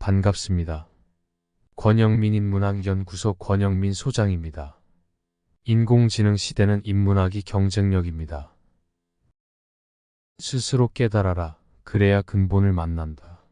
반갑습니다. 권영민 인문학연구소 권영민 소장입니다. 인공지능 시대는 인문학이 경쟁력입니다. 스스로 깨달아라. 그래야 근본을 만난다.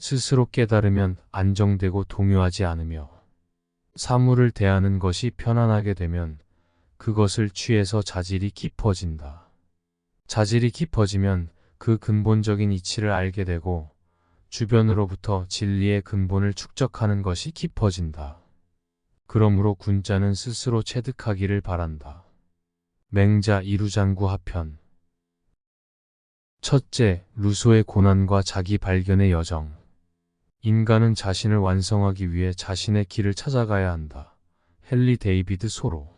스스로 깨달으면 안정되고 동요하지 않으며 사물을 대하는 것이 편안하게 되면 그것을 취해서 자질이 깊어진다. 자질이 깊어지면 그 근본적인 이치를 알게 되고 주변으로부터 진리의 근본을 축적하는 것이 깊어진다. 그러므로 군자는 스스로 체득하기를 바란다. 맹자 이루장구 하편. 첫째, 루소의 고난과 자기 발견의 여정. 인간은 자신을 완성하기 위해 자신의 길을 찾아가야 한다. 헨리 데이비드 소로.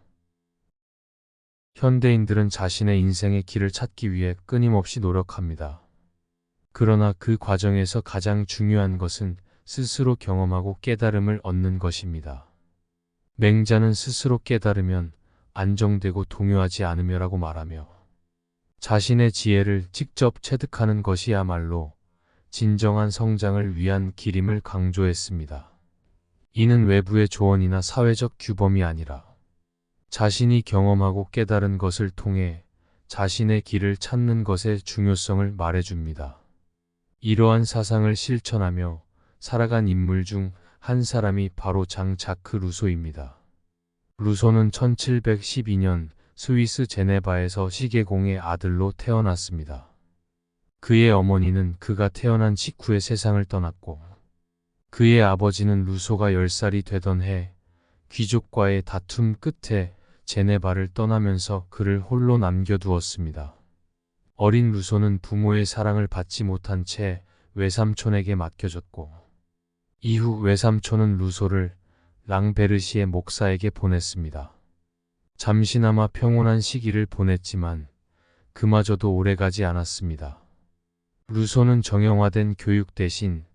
현대인들은 자신의 인생의 길을 찾기 위해 끊임없이 노력합니다. 그러나 그 과정에서 가장 중요한 것은 스스로 경험하고 깨달음을 얻는 것입니다. 맹자는 스스로 깨달으면 안정되고 동요하지 않으며라고 말하며 자신의 지혜를 직접 체득하는 것이야말로 진정한 성장을 위한 길임을 강조했습니다. 이는 외부의 조언이나 사회적 규범이 아니라 자신이 경험하고 깨달은 것을 통해 자신의 길을 찾는 것의 중요성을 말해줍니다. 이러한 사상을 실천하며 살아간 인물 중 한 사람이 바로 장 자크 루소입니다. 루소는 1712년 스위스 제네바에서 시계공의 아들로 태어났습니다. 그의 어머니는 그가 태어난 직후에 세상을 떠났고 그의 아버지는 루소가 10살이 되던 해 귀족과의 다툼 끝에 제네바를 떠나면서 그를 홀로 남겨두었습니다. 어린 루소는 부모의 사랑을 받지 못한 채 외삼촌에게 맡겨졌고 이후 외삼촌은 루소를 랑베르시의 목사에게 보냈습니다. 잠시나마 평온한 시기를 보냈지만 그마저도 오래가지 않았습니다. 루소는 정형화된 교육 대신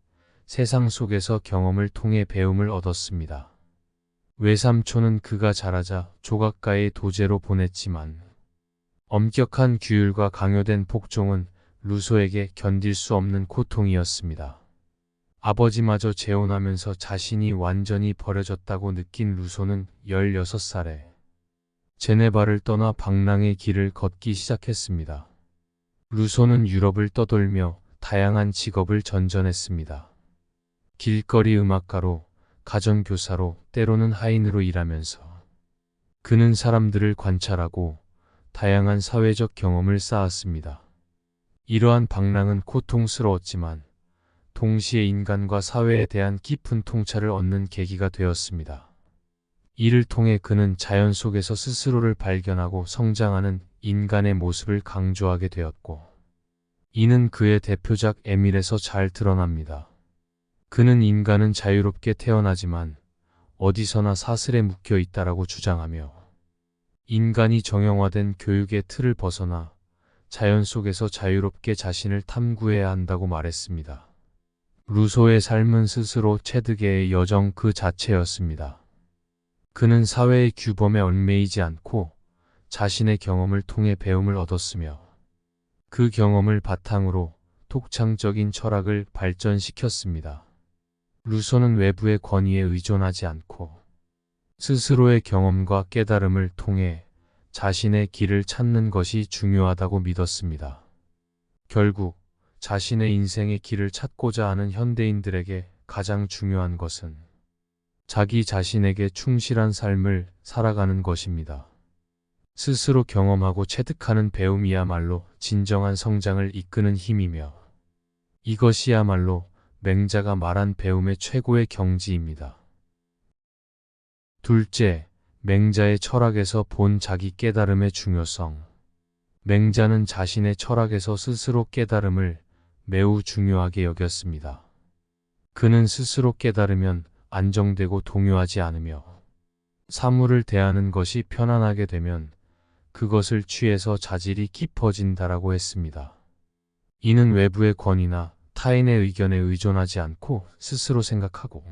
세상 속에서 경험을 통해 배움을 얻었습니다. 외삼촌은 그가 자라자 조각가의 도제로 보냈지만 엄격한 규율과 강요된 복종은 루소에게 견딜 수 없는 고통이었습니다. 아버지마저 재혼하면서 자신이 완전히 버려졌다고 느낀 루소는 16살에 제네바를 떠나 방랑의 길을 걷기 시작했습니다. 루소는 유럽을 떠돌며 다양한 직업을 전전했습니다. 길거리 음악가로, 가정교사로, 때로는 하인으로 일하면서 그는 사람들을 관찰하고 다양한 사회적 경험을 쌓았습니다. 이러한 방랑은 고통스러웠지만 동시에 인간과 사회에 대한 깊은 통찰을 얻는 계기가 되었습니다. 이를 통해 그는 자연 속에서 스스로를 발견하고 성장하는 인간의 모습을 강조하게 되었고 이는 그의 대표작 에밀에서 잘 드러납니다. 그는 인간은 자유롭게 태어나지만 어디서나 사슬에 묶여 있다라고 주장하며 인간이 정형화된 교육의 틀을 벗어나 자연 속에서 자유롭게 자신을 탐구해야 한다고 말했습니다. 루소의 삶은 스스로 체득의 여정 그 자체였습니다. 그는 사회의 규범에 얽매이지 않고 자신의 경험을 통해 배움을 얻었으며 그 경험을 바탕으로 독창적인 철학을 발전시켰습니다. 루소는 외부의 권위에 의존하지 않고 스스로의 경험과 깨달음을 통해 자신의 길을 찾는 것이 중요하다고 믿었습니다. 결국 자신의 인생의 길을 찾고자 하는 현대인들에게 가장 중요한 것은 자기 자신에게 충실한 삶을 살아가는 것입니다. 스스로 경험하고 체득하는 배움이야말로 진정한 성장을 이끄는 힘이며 이것이야말로 맹자가 말한 배움의 최고의 경지입니다. 둘째, 맹자의 철학에서 본 자기 깨달음의 중요성. 맹자는 자신의 철학에서 스스로 깨달음을 매우 중요하게 여겼습니다. 그는 스스로 깨달으면 안정되고 동요하지 않으며 사물을 대하는 것이 편안하게 되면 그것을 취해서 자질이 깊어진다라고 했습니다. 이는 외부의 권위나 타인의 의견에 의존하지 않고 스스로 생각하고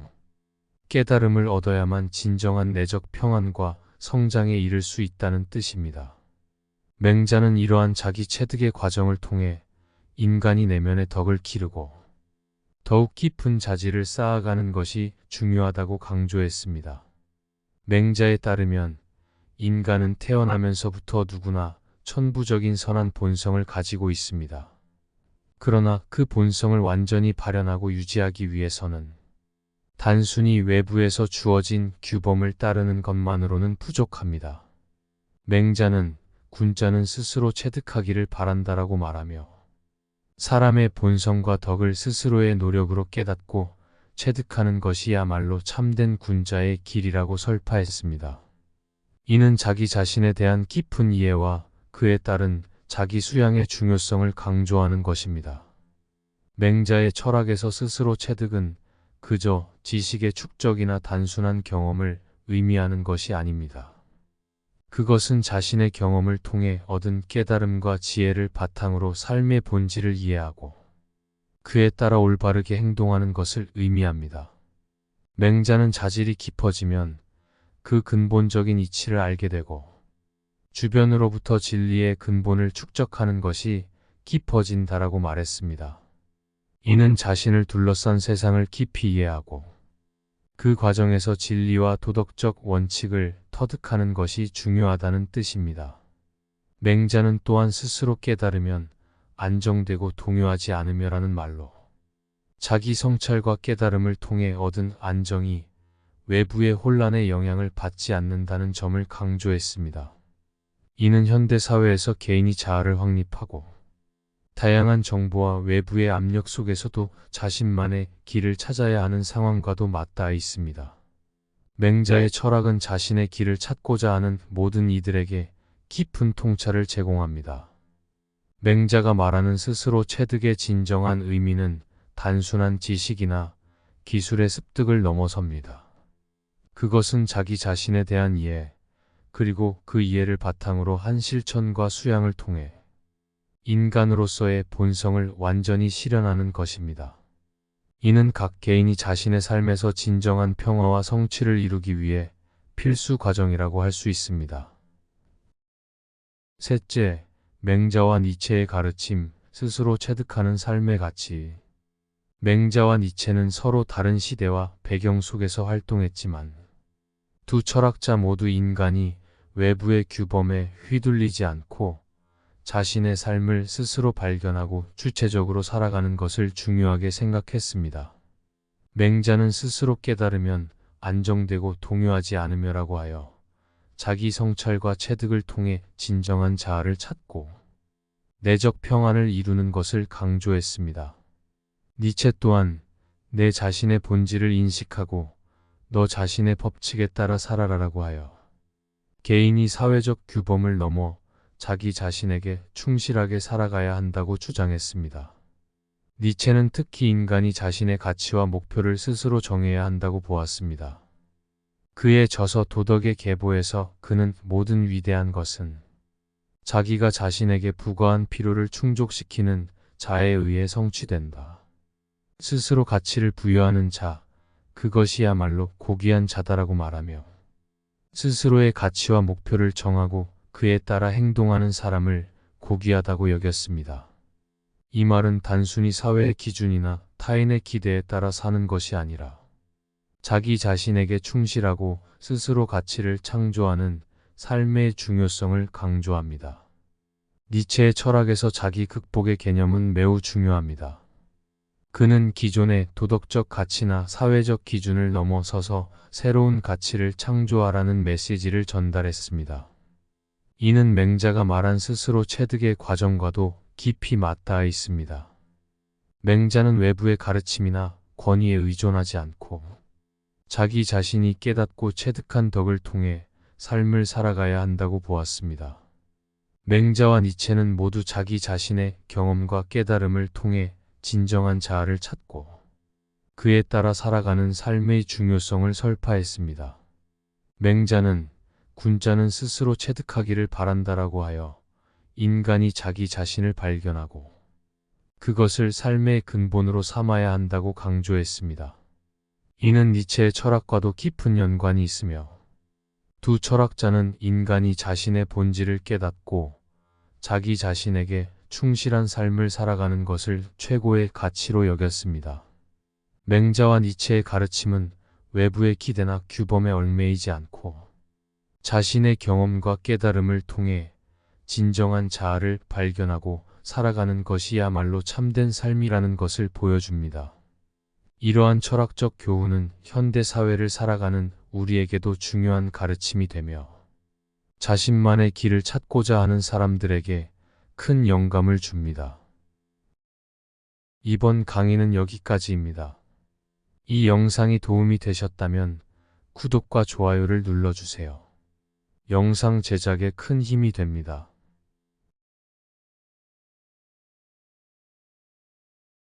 깨달음을 얻어야만 진정한 내적 평안과 성장에 이를 수 있다는 뜻입니다. 맹자는 이러한 자기 체득의 과정을 통해 인간이 내면의 덕을 기르고 더욱 깊은 자질을 쌓아가는 것이 중요하다고 강조했습니다. 맹자에 따르면 인간은 태어나면서부터 누구나 천부적인 선한 본성을 가지고 있습니다. 그러나 그 본성을 완전히 발현하고 유지하기 위해서는 단순히 외부에서 주어진 규범을 따르는 것만으로는 부족합니다. 맹자는 군자는 스스로 체득하기를 바란다라고 말하며 사람의 본성과 덕을 스스로의 노력으로 깨닫고 체득하는 것이야말로 참된 군자의 길이라고 설파했습니다. 이는 자기 자신에 대한 깊은 이해와 그에 따른 자기 수양의 중요성을 강조하는 것입니다. 맹자의 철학에서 스스로 체득은 그저 지식의 축적이나 단순한 경험을 의미하는 것이 아닙니다. 그것은 자신의 경험을 통해 얻은 깨달음과 지혜를 바탕으로 삶의 본질을 이해하고 그에 따라 올바르게 행동하는 것을 의미합니다. 맹자는 자질이 깊어지면 그 근본적인 이치를 알게 되고 주변으로부터 진리의 근본을 축적하는 것이 깊어진다라고 말했습니다. 이는 자신을 둘러싼 세상을 깊이 이해하고 그 과정에서 진리와 도덕적 원칙을 터득하는 것이 중요하다는 뜻입니다. 맹자는 또한 스스로 깨달으면 안정되고 동요하지 않으며라는 말로 자기 성찰과 깨달음을 통해 얻은 안정이 외부의 혼란에 영향을 받지 않는다는 점을 강조했습니다. 이는 현대 사회에서 개인이 자아를 확립하고 다양한 정보와 외부의 압력 속에서도 자신만의 길을 찾아야 하는 상황과도 맞닿아 있습니다. 맹자의 철학은 자신의 길을 찾고자 하는 모든 이들에게 깊은 통찰을 제공합니다. 맹자가 말하는 스스로 체득의 진정한 의미는 단순한 지식이나 기술의 습득을 넘어섭니다. 그것은 자기 자신에 대한 이해, 그리고 그 이해를 바탕으로 한 실천과 수양을 통해 인간으로서의 본성을 완전히 실현하는 것입니다. 이는 각 개인이 자신의 삶에서 진정한 평화와 성취를 이루기 위해 필수 과정이라고 할 수 있습니다. 셋째, 맹자와 니체의 가르침, 스스로 체득하는 삶의 가치. 맹자와 니체는 서로 다른 시대와 배경 속에서 활동했지만 두 철학자 모두 인간이 외부의 규범에 휘둘리지 않고 자신의 삶을 스스로 발견하고 주체적으로 살아가는 것을 중요하게 생각했습니다. 맹자는 스스로 깨달으면 안정되고 동요하지 않으며라고 하여 자기 성찰과 체득을 통해 진정한 자아를 찾고 내적 평안을 이루는 것을 강조했습니다. 니체 또한 내 자신의 본질을 인식하고 너 자신의 법칙에 따라 살아라라고 하여 개인이 사회적 규범을 넘어 자기 자신에게 충실하게 살아가야 한다고 주장했습니다. 니체는 특히 인간이 자신의 가치와 목표를 스스로 정해야 한다고 보았습니다. 그의 저서 도덕의 계보에서 그는 모든 위대한 것은 자기가 자신에게 부과한 필요를 충족시키는 자에 의해 성취된다. 스스로 가치를 부여하는 자, 그것이야말로 고귀한 자다라고 말하며 스스로의 가치와 목표를 정하고 그에 따라 행동하는 사람을 고귀하다고 여겼습니다. 이 말은 단순히 사회의 기준이나 타인의 기대에 따라 사는 것이 아니라 자기 자신에게 충실하고 스스로 가치를 창조하는 삶의 중요성을 강조합니다. 니체의 철학에서 자기 극복의 개념은 매우 중요합니다. 그는 기존의 도덕적 가치나 사회적 기준을 넘어서서 새로운 가치를 창조하라는 메시지를 전달했습니다. 이는 맹자가 말한 스스로 체득의 과정과도 깊이 맞닿아 있습니다. 맹자는 외부의 가르침이나 권위에 의존하지 않고 자기 자신이 깨닫고 체득한 덕을 통해 삶을 살아가야 한다고 보았습니다. 맹자와 니체는 모두 자기 자신의 경험과 깨달음을 통해 진정한 자아를 찾고 그에 따라 살아가는 삶의 중요성을 설파했습니다. 맹자는 군자는 스스로 체득하기를 바란다라고 하여 인간이 자기 자신을 발견하고 그것을 삶의 근본으로 삼아야 한다고 강조했습니다. 이는 니체의 철학과도 깊은 연관이 있으며 두 철학자는 인간이 자신의 본질을 깨닫고 자기 자신에게 충실한 삶을 살아가는 것을 최고의 가치로 여겼습니다. 맹자와 니체의 가르침은 외부의 기대나 규범에 얽매이지 않고 자신의 경험과 깨달음을 통해 진정한 자아를 발견하고 살아가는 것이야말로 참된 삶이라는 것을 보여줍니다. 이러한 철학적 교훈은 현대 사회를 살아가는 우리에게도 중요한 가르침이 되며 자신만의 길을 찾고자 하는 사람들에게 큰 영감을 줍니다. 이번 강의는 여기까지입니다. 이 영상이 도움이 되셨다면 구독과 좋아요를 눌러주세요. 영상 제작에 큰 힘이 됩니다.